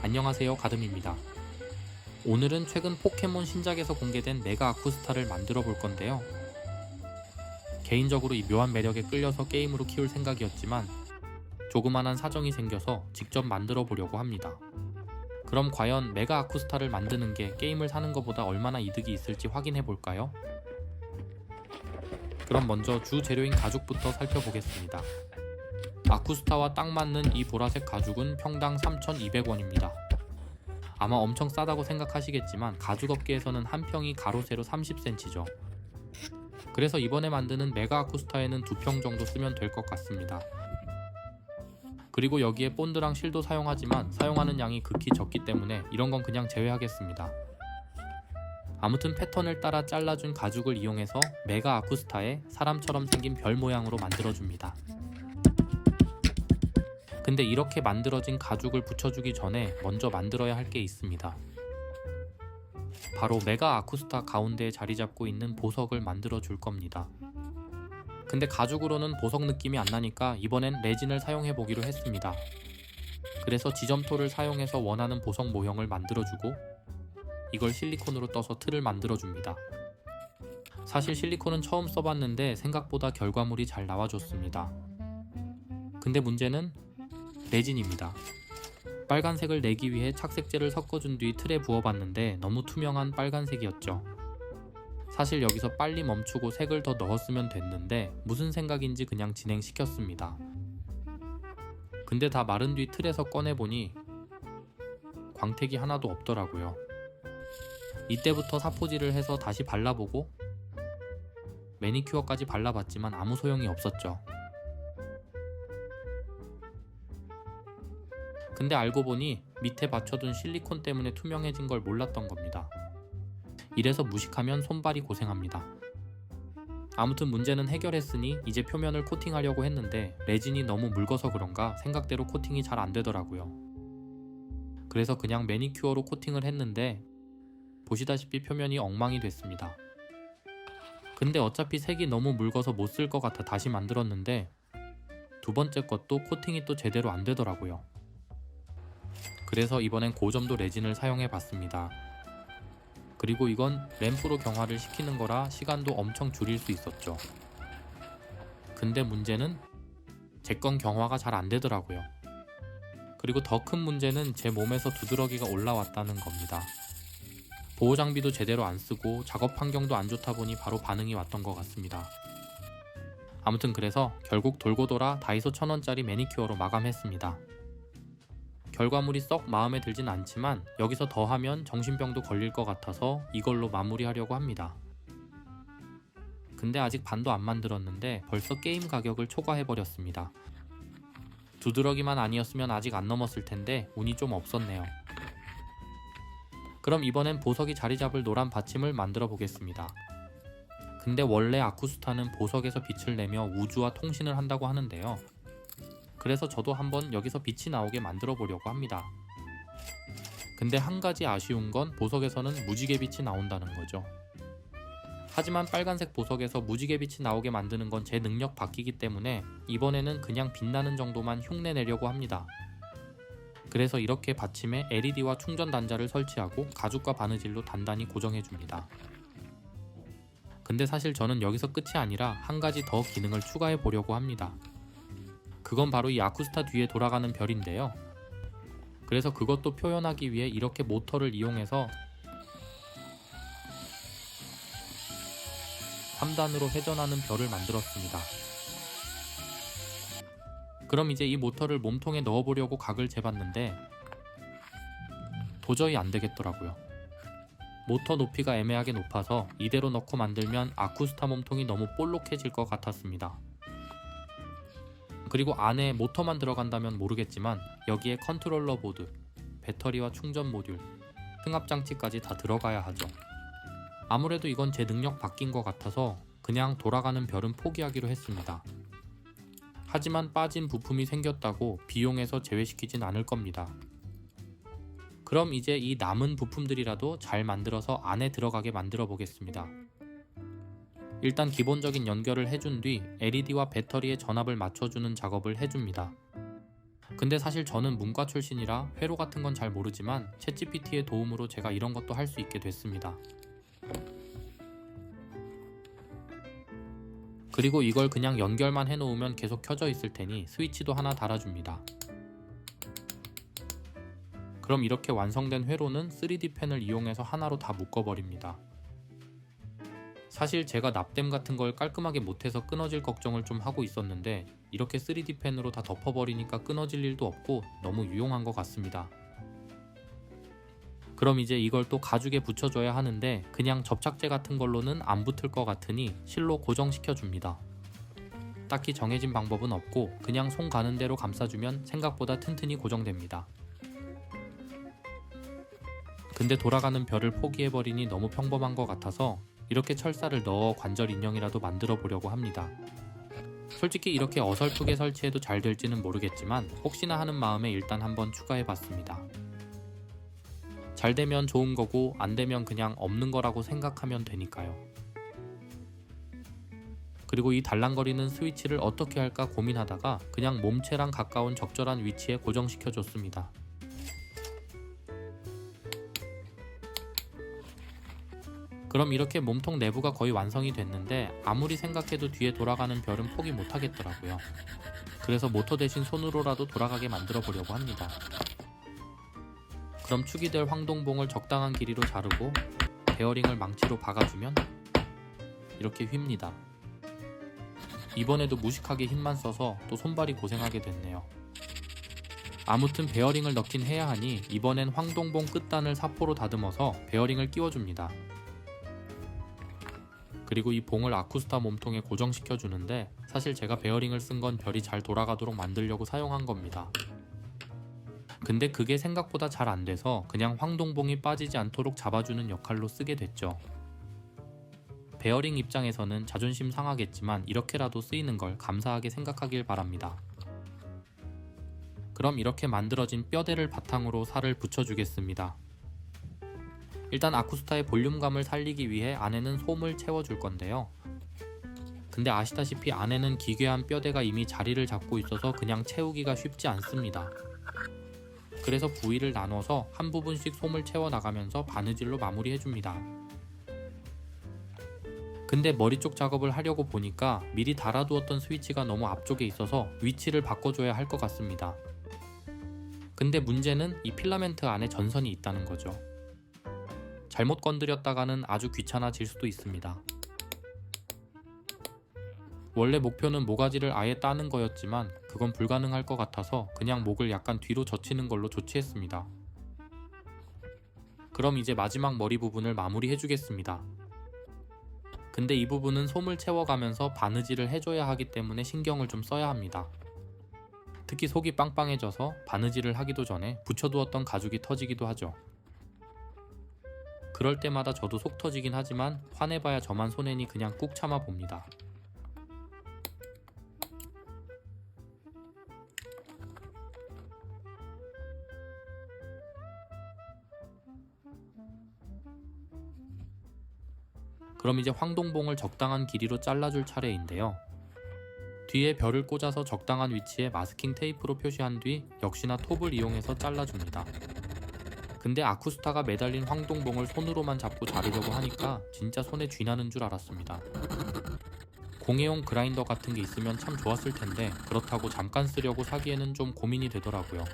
안녕하세요, 가듬입니다. 오늘은 최근 포켓몬 신작에서 공개된 메가 아쿠스타를 만들어 볼 건데요. 개인적으로 이 묘한 매력에 끌려서 게임으로 키울 생각이었지만 조그만한 사정이 생겨서 직접 만들어 보려고 합니다. 그럼 과연 메가 아쿠스타를 만드는 게 게임을 사는 것보다 얼마나 이득이 있을지 확인해 볼까요? 그럼 먼저 주 재료인 가죽부터 살펴보겠습니다. 아쿠스타와 딱 맞는 이 보라색 가죽은 평당 3,200원입니다. 아마 엄청 싸다고 생각하시겠지만 가죽업계에서는 한 평이 가로 세로 30cm죠. 그래서 이번에 만드는 메가 아쿠스타에는 2평 정도 쓰면 될 것 같습니다. 그리고 여기에 본드랑 실도 사용하지만 사용하는 양이 극히 적기 때문에 이런 건 그냥 제외하겠습니다. 아무튼 패턴을 따라 잘라준 가죽을 이용해서 메가 아쿠스타에 사람처럼 생긴 별 모양으로 만들어줍니다. 근데 이렇게 만들어진 가죽을 붙여주기 전에 먼저 만들어야 할 게 있습니다. 바로 메가 아쿠스타 가운데에 자리 잡고 있는 보석을 만들어 줄 겁니다. 근데 가죽으로는 보석 느낌이 안 나니까 이번엔 레진을 사용해 보기로 했습니다. 그래서 지점토를 사용해서 원하는 보석 모형을 만들어주고 이걸 실리콘으로 떠서 틀을 만들어줍니다. 사실 실리콘은 처음 써봤는데 생각보다 결과물이 잘 나와줬습니다. 근데 문제는 레진입니다. 빨간색을 내기 위해 착색제를 섞어준 뒤 틀에 부어봤는데 너무 투명한 빨간색이었죠. 사실 여기서 빨리 멈추고 색을 더 넣었으면 됐는데 무슨 생각인지 그냥 진행시켰습니다. 근데 다 마른 뒤 틀에서 꺼내보니 광택이 하나도 없더라고요. 이때부터 사포질을 해서 다시 발라보고 매니큐어까지 발라봤지만 아무 소용이 없었죠. 근데 알고 보니 밑에 받쳐둔 실리콘 때문에 투명해진 걸 몰랐던 겁니다. 이래서 무식하면 손발이 고생합니다. 아무튼 문제는 해결했으니 이제 표면을 코팅하려고 했는데 레진이 너무 묽어서 그런가 생각대로 코팅이 잘 안되더라고요. 그래서 그냥 매니큐어로 코팅을 했는데 보시다시피 표면이 엉망이 됐습니다. 근데 어차피 색이 너무 묽어서 못 쓸 것 같아 다시 만들었는데 두 번째 것도 코팅이 또 제대로 안되더라고요. 그래서 이번엔 고점도 레진을 사용해 봤습니다. 그리고 이건 램프로 경화를 시키는 거라 시간도 엄청 줄일 수 있었죠. 근데 문제는 제 건 경화가 잘 안 되더라고요. 그리고 더 큰 문제는 제 몸에서 두드러기가 올라왔다는 겁니다. 보호 장비도 제대로 안 쓰고 작업 환경도 안 좋다 보니 바로 반응이 왔던 것 같습니다. 아무튼 그래서 결국 돌고 돌아 다이소 1,000원짜리 매니큐어로 마감했습니다. 결과물이 썩 마음에 들진 않지만 여기서 더 하면 정신병도 걸릴 것 같아서 이걸로 마무리하려고 합니다. 근데 아직 반도 안 만들었는데 벌써 게임 가격을 초과해버렸습니다. 두드러기만 아니었으면 아직 안 넘었을 텐데 운이 좀 없었네요. 그럼 이번엔 보석이 자리 잡을 노란 받침을 만들어 보겠습니다. 근데 원래 아쿠스타는 보석에서 빛을 내며 우주와 통신을 한다고 하는데요. 그래서 저도 한번 여기서 빛이 나오게 만들어 보려고 합니다. 근데 한 가지 아쉬운 건 보석에서는 무지개 빛이 나온다는 거죠. 하지만 빨간색 보석에서 무지개 빛이 나오게 만드는 건 제 능력 밖이기 때문에 이번에는 그냥 빛나는 정도만 흉내 내려고 합니다. 그래서 이렇게 받침에 LED와 충전 단자를 설치하고 가죽과 바느질로 단단히 고정해줍니다. 근데 사실 저는 여기서 끝이 아니라 한 가지 더 기능을 추가해 보려고 합니다. 그건 바로 이 아쿠스타 뒤에 돌아가는 별인데요. 그래서 그것도 표현하기 위해 이렇게 모터를 이용해서 3단으로 회전하는 별을 만들었습니다. 그럼 이제 이 모터를 몸통에 넣어보려고 각을 재봤는데 도저히 안 되겠더라고요. 모터 높이가 애매하게 높아서 이대로 넣고 만들면 아쿠스타 몸통이 너무 볼록해질 것 같았습니다. 그리고 안에 모터만 들어간다면 모르겠지만 여기에 컨트롤러 보드, 배터리와 충전 모듈, 승합장치까지 다 들어가야 하죠. 아무래도 이건 제 능력 밖인 것 같아서 그냥 돌아가는 별은 포기하기로 했습니다. 하지만 빠진 부품이 생겼다고 비용에서 제외시키진 않을 겁니다. 그럼 이제 이 남은 부품들이라도 잘 만들어서 안에 들어가게 만들어 보겠습니다. 일단 기본적인 연결을 해준 뒤 LED와 배터리의 전압을 맞춰주는 작업을 해줍니다. 근데 사실 저는 문과 출신이라 회로 같은 건 잘 모르지만 챗GPT의 도움으로 제가 이런 것도 할 수 있게 됐습니다. 그리고 이걸 그냥 연결만 해놓으면 계속 켜져 있을 테니 스위치도 하나 달아줍니다. 그럼 이렇게 완성된 회로는 3D 펜을 이용해서 하나로 다 묶어버립니다. 사실 제가 납땜 같은 걸 깔끔하게 못해서 끊어질 걱정을 좀 하고 있었는데 이렇게 3D 펜으로 다 덮어버리니까 끊어질 일도 없고 너무 유용한 것 같습니다. 그럼 이제 이걸 또 가죽에 붙여줘야 하는데 그냥 접착제 같은 걸로는 안 붙을 것 같으니 실로 고정시켜 줍니다. 딱히 정해진 방법은 없고 그냥 손 가는 대로 감싸주면 생각보다 튼튼히 고정됩니다. 근데 돌아가는 별을 포기해버리니 너무 평범한 것 같아서 이렇게 철사를 넣어 관절 인형이라도 만들어 보려고 합니다. 솔직히 이렇게 어설프게 설치해도 잘 될지는 모르겠지만 혹시나 하는 마음에 일단 한번 추가해 봤습니다. 잘 되면 좋은 거고 안 되면 그냥 없는 거라고 생각하면 되니까요. 그리고 이 달랑거리는 스위치를 어떻게 할까 고민하다가 그냥 몸체랑 가까운 적절한 위치에 고정시켜 줬습니다. 그럼 이렇게 몸통 내부가 거의 완성이 됐는데 아무리 생각해도 뒤에 돌아가는 별은 포기 못하겠더라고요. 그래서 모터 대신 손으로라도 돌아가게 만들어 보려고 합니다. 그럼 축이 될 황동봉을 적당한 길이로 자르고 베어링을 망치로 박아주면 이렇게 휩니다. 이번에도 무식하게 힘만 써서 또 손발이 고생하게 됐네요. 아무튼 베어링을 넣긴 해야 하니 이번엔 황동봉 끝단을 사포로 다듬어서 베어링을 끼워줍니다. 그리고 이 봉을 아쿠스타 몸통에 고정시켜 주는데 사실 제가 베어링을 쓴 건 별이 잘 돌아가도록 만들려고 사용한 겁니다. 근데 그게 생각보다 잘 안 돼서 그냥 황동봉이 빠지지 않도록 잡아주는 역할로 쓰게 됐죠. 베어링 입장에서는 자존심 상하겠지만 이렇게라도 쓰이는 걸 감사하게 생각하길 바랍니다. 그럼 이렇게 만들어진 뼈대를 바탕으로 살을 붙여주겠습니다. 일단 아쿠스타의 볼륨감을 살리기 위해 안에는 솜을 채워줄 건데요. 근데 아시다시피 안에는 기괴한 뼈대가 이미 자리를 잡고 있어서 그냥 채우기가 쉽지 않습니다. 그래서 부위를 나눠서 한 부분씩 솜을 채워나가면서 바느질로 마무리해줍니다. 근데 머리 쪽 작업을 하려고 보니까 미리 달아두었던 스위치가 너무 앞쪽에 있어서 위치를 바꿔줘야 할 것 같습니다. 근데 문제는 이 필라멘트 안에 전선이 있다는 거죠. 잘못 건드렸다가는 아주 귀찮아질 수도 있습니다. 원래 목표는 모가지를 아예 따는 거였지만 그건 불가능할 것 같아서 그냥 목을 약간 뒤로 젖히는 걸로 조치했습니다. 그럼 이제 마지막 머리 부분을 마무리해 주겠습니다. 근데 이 부분은 솜을 채워가면서 바느질을 해줘야 하기 때문에 신경을 좀 써야 합니다. 특히 속이 빵빵해져서 바느질을 하기도 전에 붙여두었던 가죽이 터지기도 하죠. 그럴 때마다 저도 속 터지긴 하지만 화내봐야 저만 손해니 그냥 꾹 참아 봅니다. 그럼 이제 황동봉을 적당한 길이로 잘라줄 차례인데요. 뒤에 별을 꽂아서 적당한 위치에 마스킹 테이프로 표시한 뒤 역시나 톱을 이용해서 잘라줍니다. 근데 아쿠스타가 매달린 황동봉을 손으로만 잡고 자르려고 하니까 진짜 손에 쥐나는 줄 알았습니다. 공예용 그라인더 같은 게 있으면 참 좋았을 텐데 그렇다고 잠깐 쓰려고 사기에는 좀 고민이 되더라고요.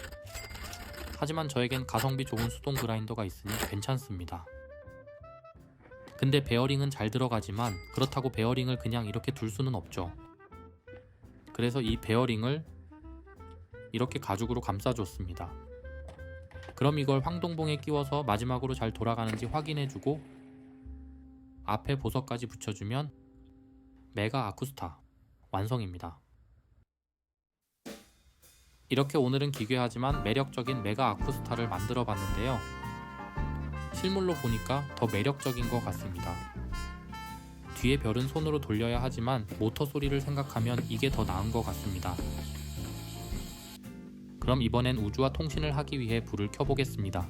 하지만 저에겐 가성비 좋은 수동 그라인더가 있으니 괜찮습니다. 근데 베어링은 잘 들어가지만 그렇다고 베어링을 그냥 이렇게 둘 수는 없죠. 그래서 이 베어링을 이렇게 가죽으로 감싸줬습니다. 그럼 이걸 황동봉에 끼워서 마지막으로 잘 돌아가는지 확인해주고 앞에 보석까지 붙여주면 메가 아쿠스타 완성입니다. 이렇게 오늘은 기괴하지만 매력적인 메가 아쿠스타를 만들어 봤는데요. 실물로 보니까 더 매력적인 것 같습니다. 뒤에 별은 손으로 돌려야 하지만 모터 소리를 생각하면 이게 더 나은 것 같습니다. 그럼 이번엔 우주와 통신을 하기 위해 불을 켜보겠습니다.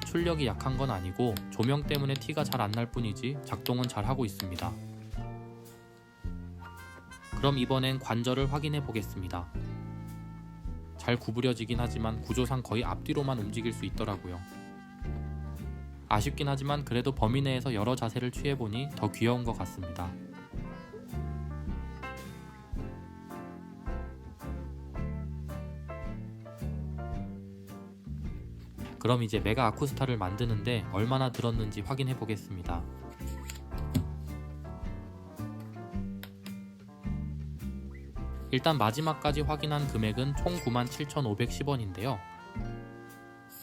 출력이 약한 건 아니고 조명 때문에 티가 잘 안 날 뿐이지 작동은 잘 하고 있습니다. 그럼 이번엔 관절을 확인해 보겠습니다. 잘 구부려지긴 하지만 구조상 거의 앞뒤로만 움직일 수 있더라고요. 아쉽긴 하지만 그래도 범위 내에서 여러 자세를 취해보니 더 귀여운 것 같습니다. 그럼 이제 메가 아쿠스타를 만드는데 얼마나 들었는지 확인해 보겠습니다. 일단 마지막까지 확인한 금액은 총 97,510원인데요.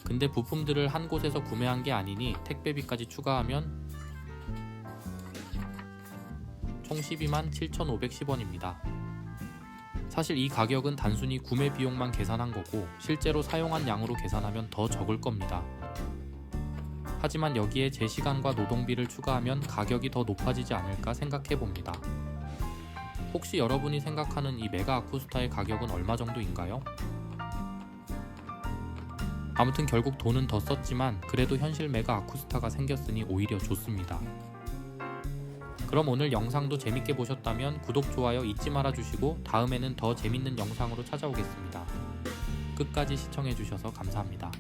근데 부품들을 한 곳에서 구매한 게 아니니 택배비까지 추가하면 총 127,510원입니다. 사실 이 가격은 단순히 구매 비용만 계산한 거고 실제로 사용한 양으로 계산하면 더 적을 겁니다. 하지만 여기에 제 시간과 노동비를 추가하면 가격이 더 높아지지 않을까 생각해 봅니다. 혹시 여러분이 생각하는 이 메가 아쿠스타의 가격은 얼마 정도인가요? 아무튼 결국 돈은 더 썼지만 그래도 현실 메가 아쿠스타가 생겼으니 오히려 좋습니다. 그럼 오늘 영상도 재밌게 보셨다면 구독, 좋아요 잊지 말아주시고 다음에는 더 재밌는 영상으로 찾아오겠습니다. 끝까지 시청해주셔서 감사합니다.